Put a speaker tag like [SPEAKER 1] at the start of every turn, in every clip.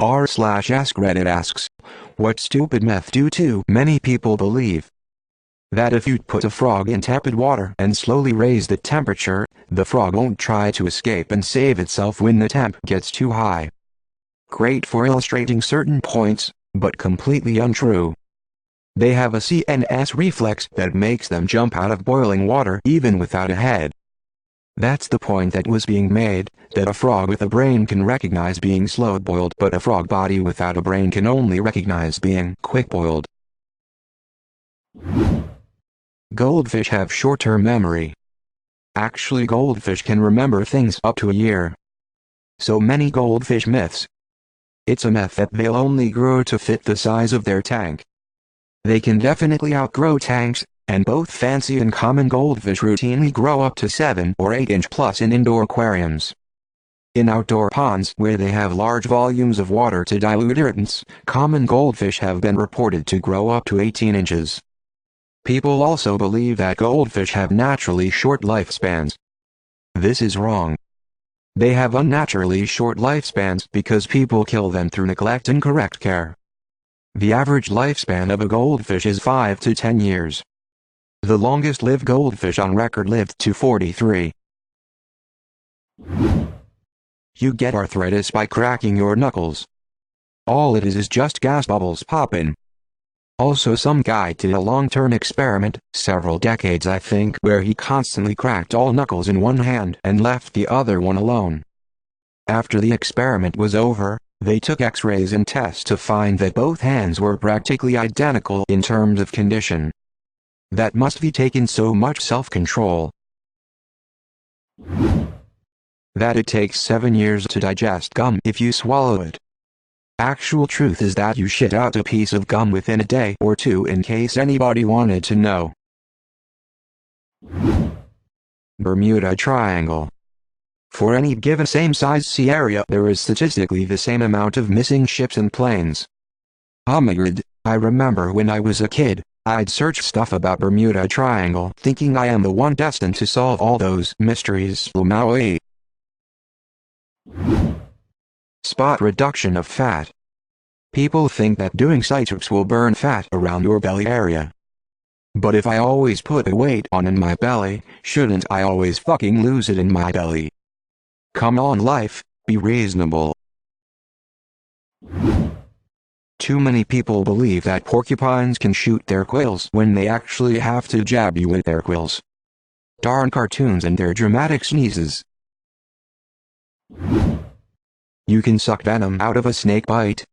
[SPEAKER 1] r/AskReddit asks, what stupid myth do too many people believe? That if you put a frog in tepid water and slowly raise the temperature, the frog won't try to escape and save itself when the temp gets too high. Great for illustrating certain points, but completely untrue. They have a CNS reflex that makes them jump out of boiling water even without a head. That's the point that was being made, that a frog with a brain can recognize being slow-boiled, but a frog body without a brain can only recognize being quick-boiled. Goldfish have short-term memory. Actually, goldfish can remember things up to a year. So many goldfish myths. It's a myth that they'll only grow to fit the size of their tank. They can definitely outgrow tanks, and both fancy and common goldfish routinely grow up to 7 or 8 inch plus in indoor aquariums. In outdoor ponds where they have large volumes of water to dilute irritants, common goldfish have been reported to grow up to 18 inches. People also believe that goldfish have naturally short lifespans. This is wrong. They have unnaturally short lifespans because people kill them through neglect and incorrect care. The average lifespan of a goldfish is 5 to 10 years. The longest-lived goldfish on record lived to 43. You get arthritis by cracking your knuckles. All it is just gas bubbles popping. Also, some guy did a long-term experiment, several decades I think, where he constantly cracked all knuckles in one hand and left the other one alone. After the experiment was over, they took x-rays and tests to find that both hands were practically identical in terms of condition. That must be taken so much self-control. That it takes 7 years to digest gum if you swallow it. Actual truth is that you shit out a piece of gum within a day or two, in case anybody wanted to know. Bermuda Triangle. For any given same-size sea area, there is statistically the same amount of missing ships and planes. Oh my god, I remember when I was a kid, I'd search stuff about Bermuda Triangle thinking I am the one destined to solve all those mysteries. Maui. Spot reduction of fat. People think that doing sit-ups will burn fat around your belly area. But if I always put a weight on in my belly, shouldn't I always fucking lose it in my belly? Come on life, be reasonable. Too many people believe that porcupines can shoot their quills when they actually have to jab you with their quills. Darn cartoons and their dramatic sneezes. You can suck venom out of a snake bite.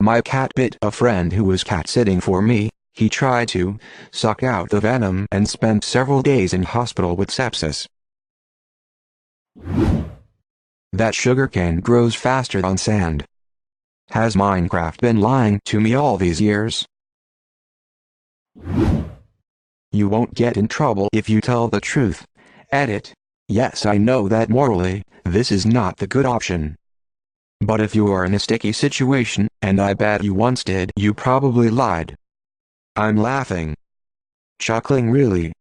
[SPEAKER 1] My cat bit a friend who was cat sitting for me. He tried to suck out the venom and spent several days in hospital with sepsis. That sugarcane grows faster on sand. Has Minecraft been lying to me all these years? You won't get in trouble if you tell the truth. Edit. Yes, I know that morally, this is not the good option. But if you are in a sticky situation, and I bet you once did, you probably lied. I'm laughing. Chuckling really.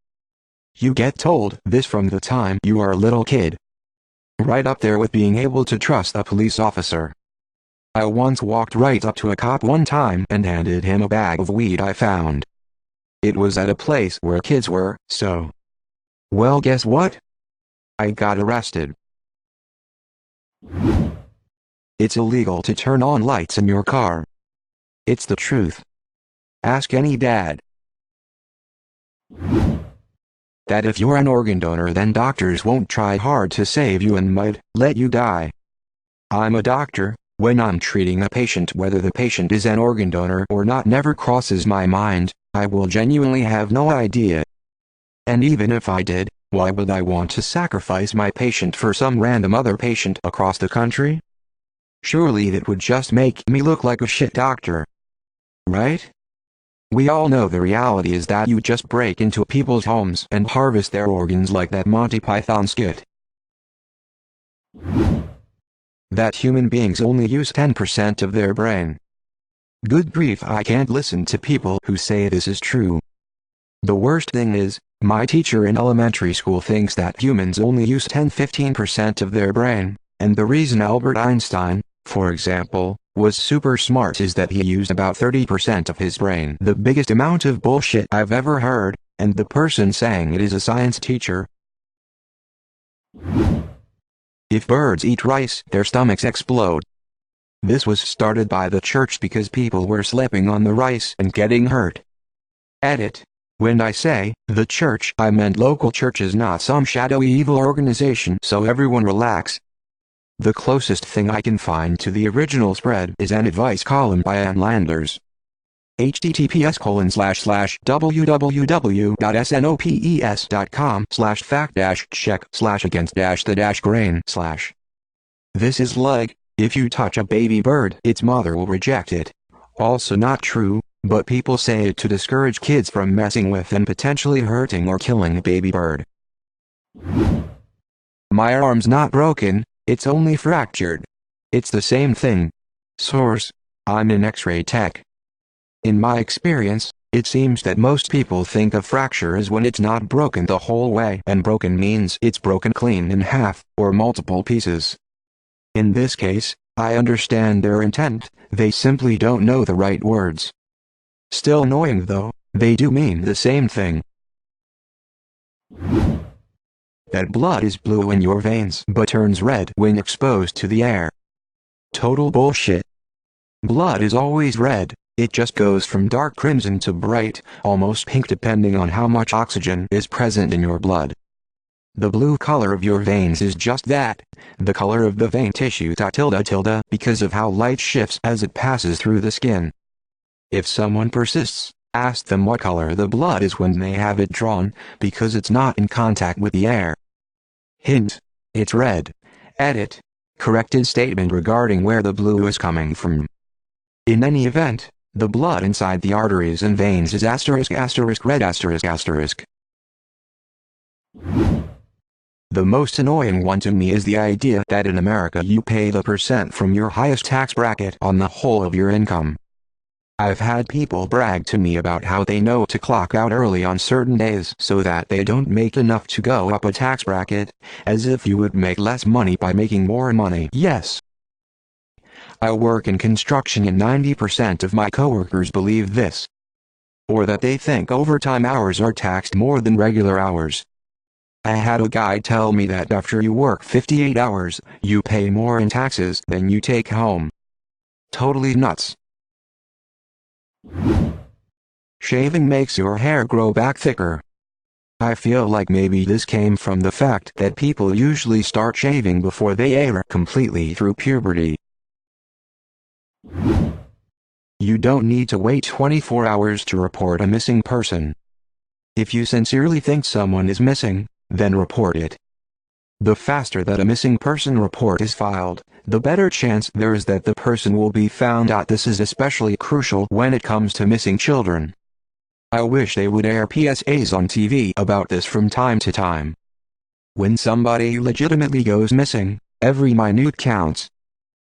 [SPEAKER 1] You get told this from the time you are a little kid. Right up there with being able to trust a police officer. I once walked right up to a cop one time and handed him a bag of weed I found. It was at a place where kids were, so. Well, guess what? I got arrested. It's illegal to turn on lights in your car. It's the truth. Ask any dad. That if you're an organ donor, then doctors won't try hard to save you and might let you die. I'm a doctor. When I'm treating a patient, whether the patient is an organ donor or not never crosses my mind. I will genuinely have no idea. And even if I did, why would I want to sacrifice my patient for some random other patient across the country? Surely that would just make me look like a shit doctor. Right? We all know the reality is that you just break into people's homes and harvest their organs like that Monty Python skit. That human beings only use 10% of their brain. Good grief, I can't listen to people who say this is true. The worst thing is, my teacher in elementary school thinks that humans only use 10–15% of their brain, and the reason Albert Einstein, for example, was super smart is that he used about 30% of his brain. The biggest amount of bullshit I've ever heard, and the person saying it is a science teacher. If birds eat rice, their stomachs explode. This was started by the church because people were slipping on the rice and getting hurt. Edit. When I say the church, I meant local churches, not some shadowy evil organization, so everyone relax. The closest thing I can find to the original spread is an advice column by Ann Landers. https://www.snopes.com/fact-check/against-the-grain/. This is like, if you touch a baby bird, its mother will reject it. Also not true, but people say it to discourage kids from messing with and potentially hurting or killing a baby bird. My arm's not broken, it's only fractured. It's the same thing. Source: I'm in X-ray tech. In my experience, it seems that most people think a fracture is when it's not broken the whole way, and broken means it's broken clean in half, or multiple pieces. In this case, I understand their intent, they simply don't know the right words. Still annoying though, they do mean the same thing. That blood is blue in your veins but turns red when exposed to the air. Total bullshit. Blood is always red, it just goes from dark crimson to bright, almost pink depending on how much oxygen is present in your blood. The blue color of your veins is just that, the color of the vein tissue ... because of how light shifts as it passes through the skin. If someone persists, ask them what color the blood is when they have it drawn, because it's not in contact with the air. Hint: it's red. Edit: corrected statement regarding where the blue is coming from. In any event, the blood inside the arteries and veins is ***** red*****. The most annoying one to me is the idea that in America you pay the percent from your highest tax bracket on the whole of your income. I've had people brag to me about how they know to clock out early on certain days so that they don't make enough to go up a tax bracket, as if you would make less money by making more money. Yes. I work in construction and 90% of my coworkers believe this. Or that they think overtime hours are taxed more than regular hours. I had a guy tell me that after you work 58 hours, you pay more in taxes than you take home. Totally nuts. Shaving makes your hair grow back thicker. I feel like maybe this came from the fact that people usually start shaving before they age completely through puberty. You don't need to wait 24 hours to report a missing person. If you sincerely think someone is missing, then report it. The faster that a missing person report is filed, the better chance there is that the person will be found out. This is especially crucial when it comes to missing children. I wish they would air PSAs on TV about this from time to time. When somebody legitimately goes missing, every minute counts.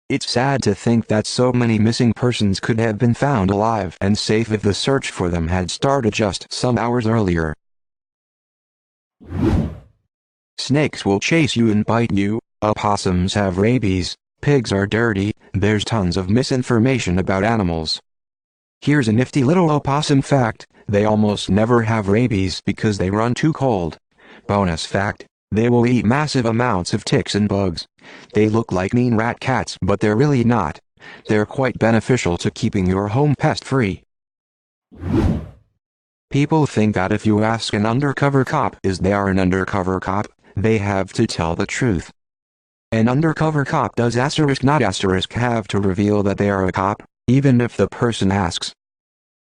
[SPEAKER 1] It's sad to think that so many missing persons could have been found alive and safe if the search for them had started just some hours earlier. Snakes will chase you and bite you, opossums have rabies, pigs are dirty, there's tons of misinformation about animals. Here's a nifty little opossum fact: they almost never have rabies because they run too cold. Bonus fact: they will eat massive amounts of ticks and bugs. They look like mean rat cats, but they're really not. They're quite beneficial to keeping your home pest-free. People think that if you ask an undercover cop is they are an undercover cop, they have to tell the truth. An undercover cop does not have to reveal that they are a cop, even if the person asks.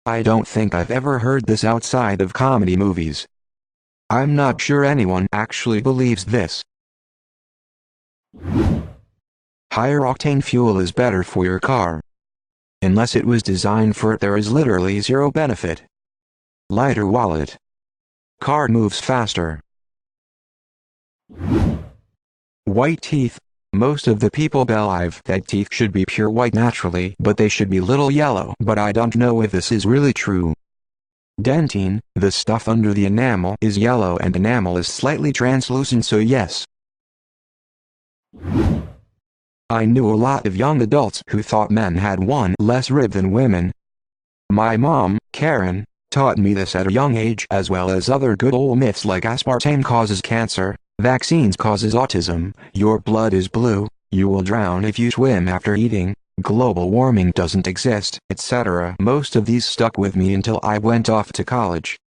[SPEAKER 1] I don't think I've ever heard this outside of comedy movies. I'm not sure anyone actually believes this. Higher octane fuel is better for your car. Unless it was designed for it, there is literally zero benefit. Lighter wallet. Car moves faster. White teeth. Most of the people believe that teeth should be pure white naturally, but they should be little yellow. But I don't know if this is really true. Dentine, the stuff under the enamel, is yellow and enamel is slightly translucent, so yes. I knew a lot of young adults who thought men had one less rib than women. My mom, Karen, taught me this at a young age, as well as other good old myths like aspartame causes cancer, vaccines causes autism, your blood is blue, you will drown if you swim after eating, global warming doesn't exist, etc. Most of these stuck with me until I went off to college.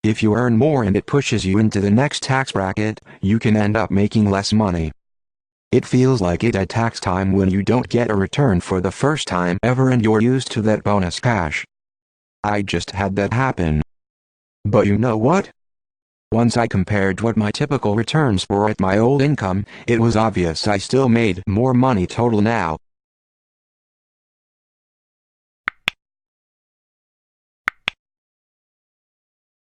[SPEAKER 1] If you earn more and it pushes you into the next tax bracket, you can end up making less money. It feels like it at tax time when you don't get a return for the first time ever and you're used to that bonus cash. I just had that happen. But you know what? Once I compared what my typical returns were at my old income, it was obvious I still made more money total now.